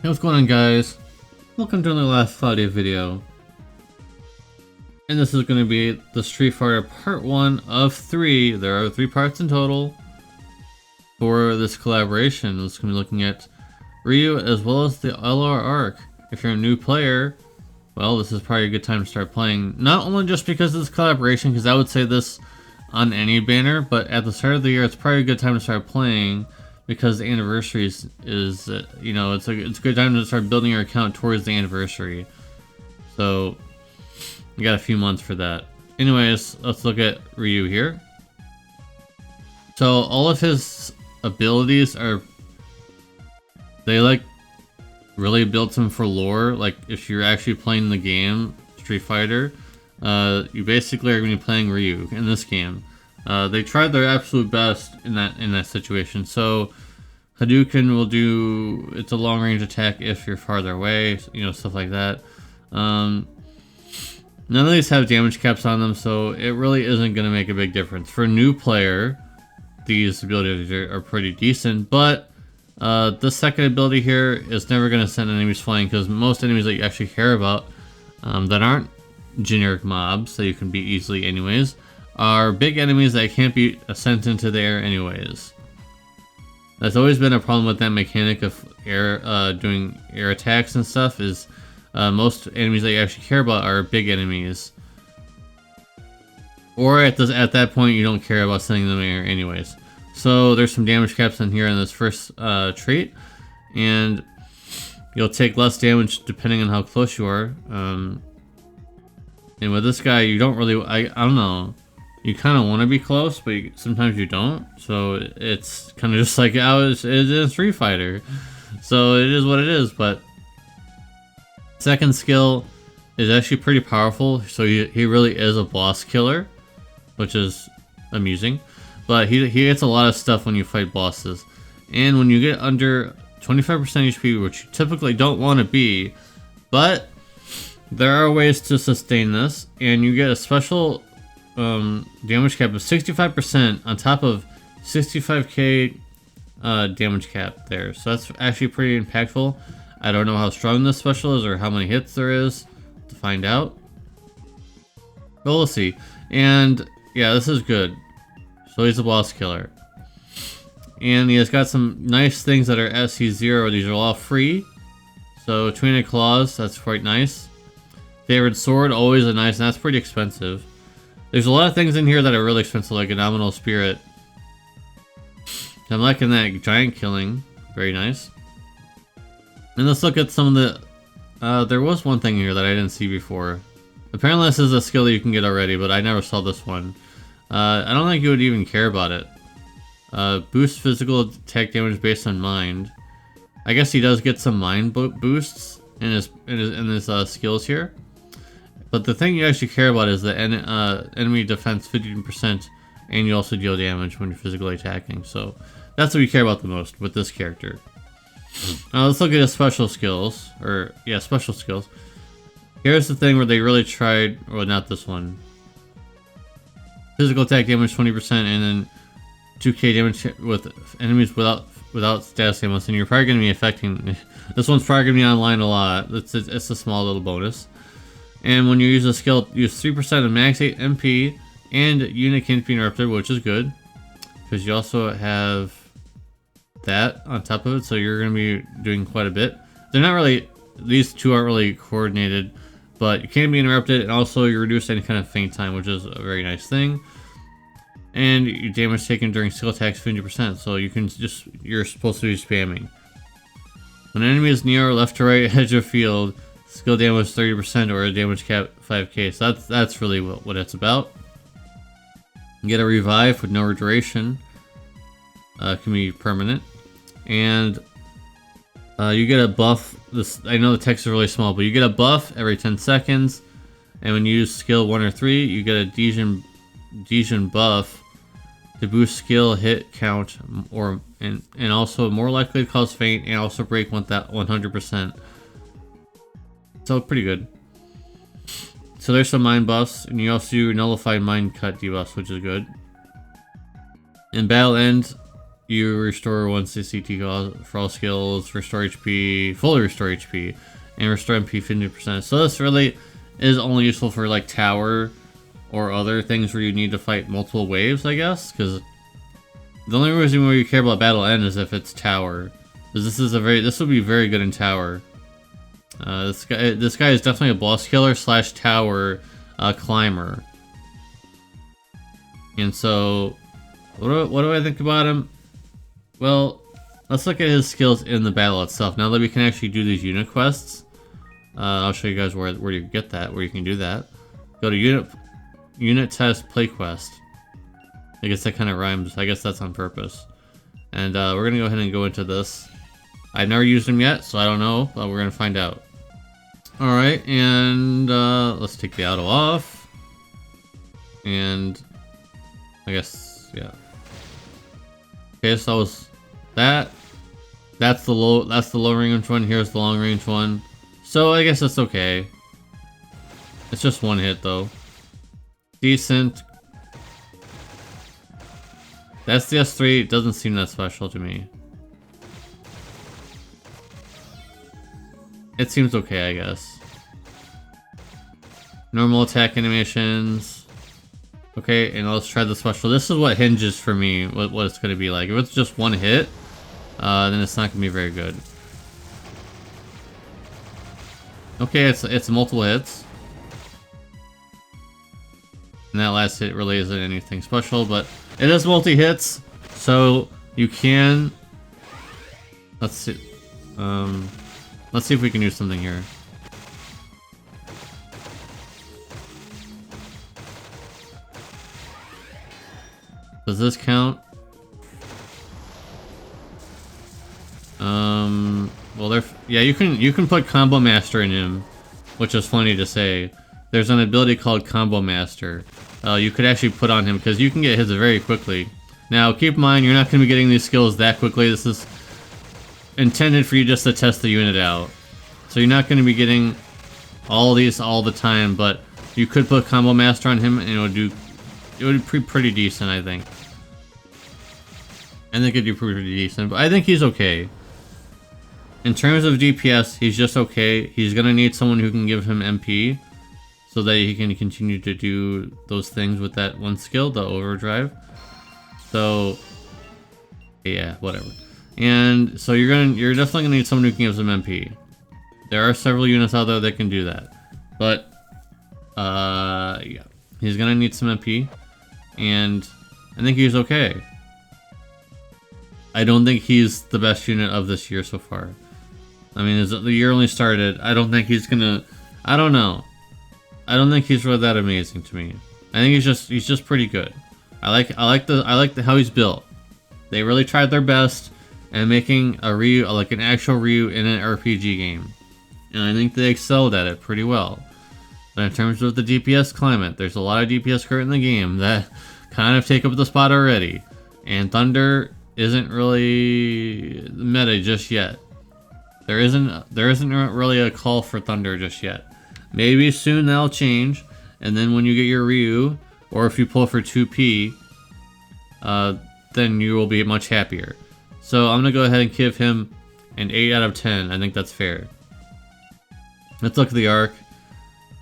Hey, what's going on, guys? Welcome to the last Cloudia video. And this is going to be the Street Fighter Part 1 of 3. There are 3 parts in total for this collaboration. It's going to be looking at Ryu as well as the LR arc. If you're a new player, well, this is probably a good time to start playing. Not only just because of this collaboration, because I would say this on any banner, but at the start of the year, it's probably a good time to start playing. Because the anniversary is you know, it's a good time to start building your account towards the anniversary. So you got a few months for that. Anyways, let's look at Ryu here. So all of his abilities they like really built him for lore. Like if you're actually playing the game Street Fighter, you basically are going to be playing Ryu in this game. They tried their absolute best in that situation. So Hadouken will do, it's a long range attack if you're farther away, you know, stuff like that. None of these have damage caps on them, so it really isn't going to make a big difference. For a new player, these abilities are pretty decent, but the second ability here is never going to send enemies flying, because most enemies that you actually care about that aren't generic mobs that you can beat easily anyways, are big enemies that can't be sent into the air anyways. That's always been a problem with that mechanic of air, doing air attacks and stuff, is most enemies that you actually care about are big enemies. Or at that point you don't care about sending them in the air anyways. So there's some damage caps in here in this first trait, and you'll take less damage depending on how close you are. And with this guy, you don't really, I don't know. You kind of want to be close, but sometimes you don't. So it's kind of just like how it is in Street Fighter. So it is what it is. But second skill is actually pretty powerful. So he really is a boss killer, which is amusing. But he gets a lot of stuff when you fight bosses. And when you get under 25% HP, which you typically don't want to be, but there are ways to sustain this, and you get a special damage cap of 65% on top of 65k damage cap there. So that's actually pretty impactful. I don't know how strong this special is or how many hits there is to find out, but we'll see. And yeah, this is good. So he's a boss killer, and he has got some nice things that are SC0. These are all free. So Twin Claws, that's quite nice. Favorite sword, always a nice, and that's pretty expensive. There's a lot of things in here that are really expensive, like a Nominal Spirit. I'm liking that giant killing. Very nice. And let's look at some of the... there was one thing here that I didn't see before. Apparently this is a skill that you can get already, but I never saw this one. I don't think you would even care about it. Boost physical attack damage based on mind. I guess he does get some mind boosts in his skills here. But the thing you actually care about is the enemy defense 15%, and you also deal damage when you're physically attacking. So that's what you care about the most with this character. Let's look at his special skills, special skills. Here's the thing where they really tried, well, not this one. Physical attack damage 20%, and then 2k damage with enemies without status ailments, and you're probably going to be affecting. This one's probably going to be online a lot. It's a small little bonus. And when you use a skill, use 3% of max 8 MP, and unit can't be interrupted, which is good, because you also have that on top of it, so you're going to be doing quite a bit. They're not really, these two aren't really coordinated, but you can't be interrupted, and also you reduce any kind of feint time, which is a very nice thing. And your damage taken during skill attacks 50%, so you're supposed to be spamming. When an enemy is near or left to right edge of field, skill damage 30% or a damage cap 5k. So that's really what it's about. You get a revive with no duration. Can be permanent. And you get a buff. I know the text is really small, but you get a buff every 10 seconds. And when you use skill 1 or 3, you get a Dejin buff to boost skill hit count, and also more likely to cause feint, and also break 100%. So pretty good. So there's some mind buffs, and you also do nullified mind cut debuffs, which is good. In battle end, You restore 1 CCT for all skills, restore HP, fully restore HP, and restore MP 50%. So this really is only useful for like tower or other things where you need to fight multiple waves, I guess, because the only reason where you care about battle end is if it's tower. Because this would be very good in tower. This guy is definitely a boss killer / tower climber. And so, what do I think about him? Well, let's look at his skills in the battle itself. Now that we can actually do these unit quests, I'll show you guys where you get that, where you can do that. Go to unit test play quest. I guess that kind of rhymes. I guess that's on purpose. And we're gonna go ahead and go into this. I've never used him yet, so I don't know, but we're gonna find out. Alright, and let's take the auto off. And I guess, yeah. Okay, so that was that. That's the low range one. Here's the long range one. So I guess that's okay. It's just one hit though. Decent. That's the S3. It doesn't seem that special to me. It seems okay, I guess. Normal attack animations. Okay, and let's try the special. This is what hinges for me, what it's going to be like. If it's just one hit, then it's not going to be very good. Okay, it's multiple hits. And that last hit really isn't anything special, but it is multi-hits, so you can... Let's see if we can do something here. Does this count? Well, yeah, you can put Combo Master in him, which is funny to say. There's an ability called Combo Master. You could actually put on him because you can get hits very quickly. Now, keep in mind, you're not going to be getting these skills that quickly. This is intended for you just to test the unit out. So you're not going to be getting all these all the time, but you could put Combo Master on him and it would be pretty decent, I think. I think it'd be pretty decent, but I think he's okay. In terms of DPS, he's just okay. He's going to need someone who can give him MP so that he can continue to do those things with that one skill, the overdrive. So, yeah, whatever. And so you're definitely gonna need someone who can give some MP. There are several units out there that can do that, but yeah, he's gonna need some MP, and I think he's okay. I don't think he's the best unit of this year so far. I mean, the year only started. I don't think he's gonna. I don't know. I don't think he's really that amazing to me. I think he's just pretty good. I like how he's built. They really tried their best at making a Ryu, like an actual Ryu in an RPG game, and I think they excelled at it pretty well. But in terms of the DPS climate, there's a lot of DPS current in the game that kind of take up the spot already, and Thunder isn't really meta just yet. There isn't really a call for Thunder just yet. Maybe soon that'll change, and then when you get your Ryu, or if you pull for 2P, then you will be much happier. So I'm gonna go ahead and give him an 8 out of 10. I think that's fair. Let's look at the arc.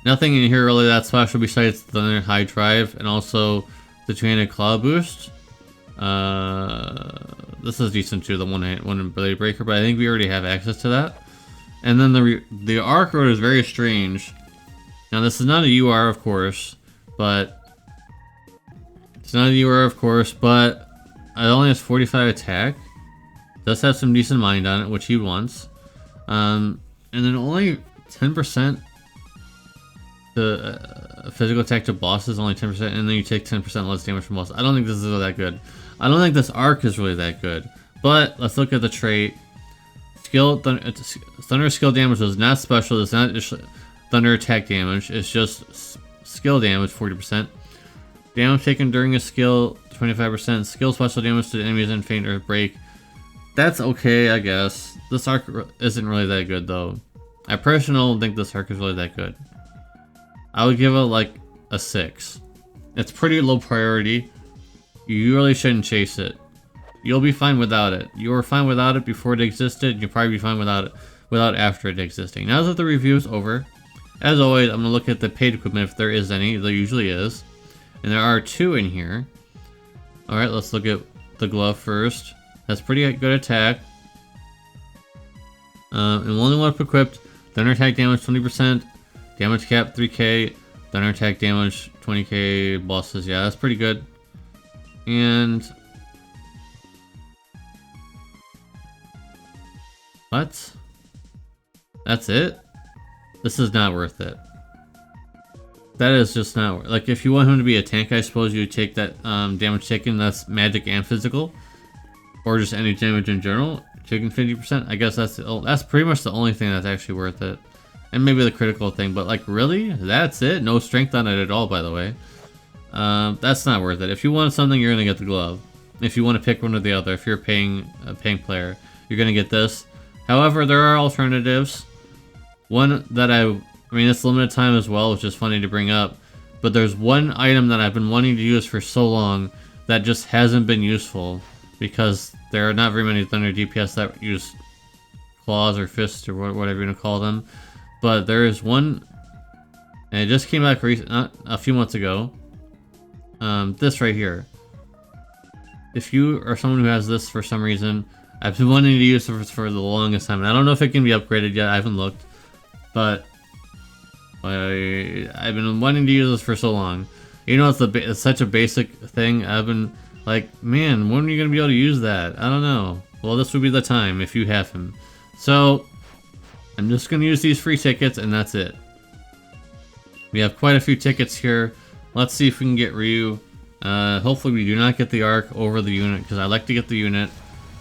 Nothing in here really that special besides the high drive and also the 2-handed claw boost. This is decent too, the one blade breaker, but I think we already have access to that. And then the arc road is very strange. Now this is not a UR, of course, but it only has 45 attack. Does have some decent mind on it, which he wants. And then only 10% the physical attack to bosses, only 10%, and then you take 10% less damage from bosses. I don't think this is really that good. I don't think this arc is really that good. But let's look at the trait. Thunder skill damage is not special. It's not just thunder attack damage. It's just skill damage, 40%. Damage taken during a skill, 25%. Skill special damage to enemies in faint or break. That's okay, I guess. This arc isn't really that good, though. I personally don't think this arc is really that good. I would give it like a 6. It's pretty low priority. You really shouldn't chase it. You'll be fine without it. You were fine without it before it existed, and you'll probably be fine without after it existing. Now that the review is over, as always, I'm going to look at the paid equipment if there is any. There usually is. And there are 2 in here. Alright, let's look at the glove first. That's pretty good attack. And only one equipped. Thunder attack damage 20%. Damage cap 3k. Thunder attack damage 20k. Bosses, yeah, that's pretty good. And... what? That's it? This is not worth it. That is just not... like, if you want him to be a tank, I suppose you would take that damage taken. That's magic and physical. Or just any damage in general. Taking 50%. I guess that's pretty much the only thing that's actually worth it. And maybe the critical thing. But, like, really? That's it? No strength on it at all, by the way. That's not worth it. If you want something, you're going to get the glove. If you want to pick one or the other. If you're a paying player, you're going to get this. However, there are alternatives. One that I mean, it's limited time as well, which is funny to bring up. But there's one item that I've been wanting to use for so long that just hasn't been useful. Because there are not very many Thunder DPS that use claws or fists or whatever you want to call them. But there is one, and it just came back a few months ago. This right here. If you are someone who has this for some reason, I've been wanting to use it for the longest time. And I don't know if it can be upgraded yet. I haven't looked. But I've been wanting to use this for so long. You know, it's such a basic thing. I've been like, man, when are you going to be able to use that? I don't know. Well, this would be the time if you have him. So, I'm just going to use these free tickets, and that's it. We have quite a few tickets here. Let's see if we can get Ryu. Hopefully we do not get the arc over the unit, because I like to get the unit.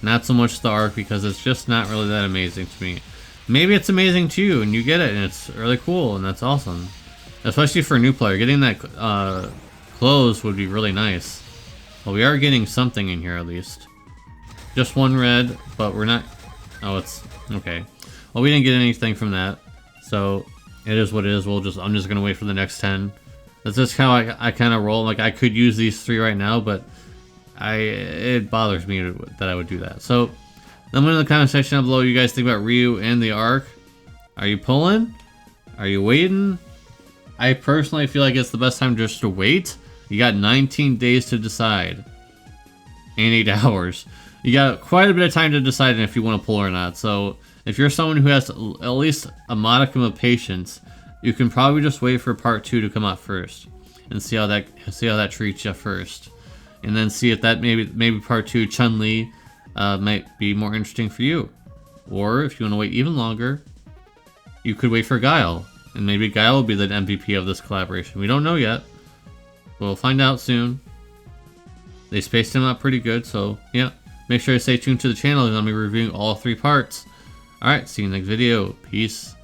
Not so much the arc, because it's just not really that amazing to me. Maybe it's amazing to you, and you get it, and it's really cool, and that's awesome. Especially for a new player. Getting that clothes would be really nice. Well, we are getting something in here, at least. Just one red, but we're not... oh, it's... okay. Well, we didn't get anything from that. So, it is what it is. I'm just gonna wait for the next 10. That's just how I kind of roll. Like, I could use these 3 right now, but... it bothers me that I would do that. So, let me know in the comment section down below what you guys think about Ryu and the arc. Are you pulling? Are you waiting? I personally feel like it's the best time just to wait. You got 19 days to decide. And 8 hours. You got quite a bit of time to decide if you want to pull or not. So, if you're someone who has at least a modicum of patience, you can probably just wait for part 2 to come out first. And see how that treats you first. And then see if that maybe part 2, Chun-Li, might be more interesting for you. Or, if you want to wait even longer, you could wait for Guile. And maybe Guile will be the MVP of this collaboration. We don't know yet. We'll find out soon. They spaced him out pretty good, so yeah. Make sure to stay tuned to the channel, and I'll be reviewing all 3 parts. Alright, see you in the next video. Peace.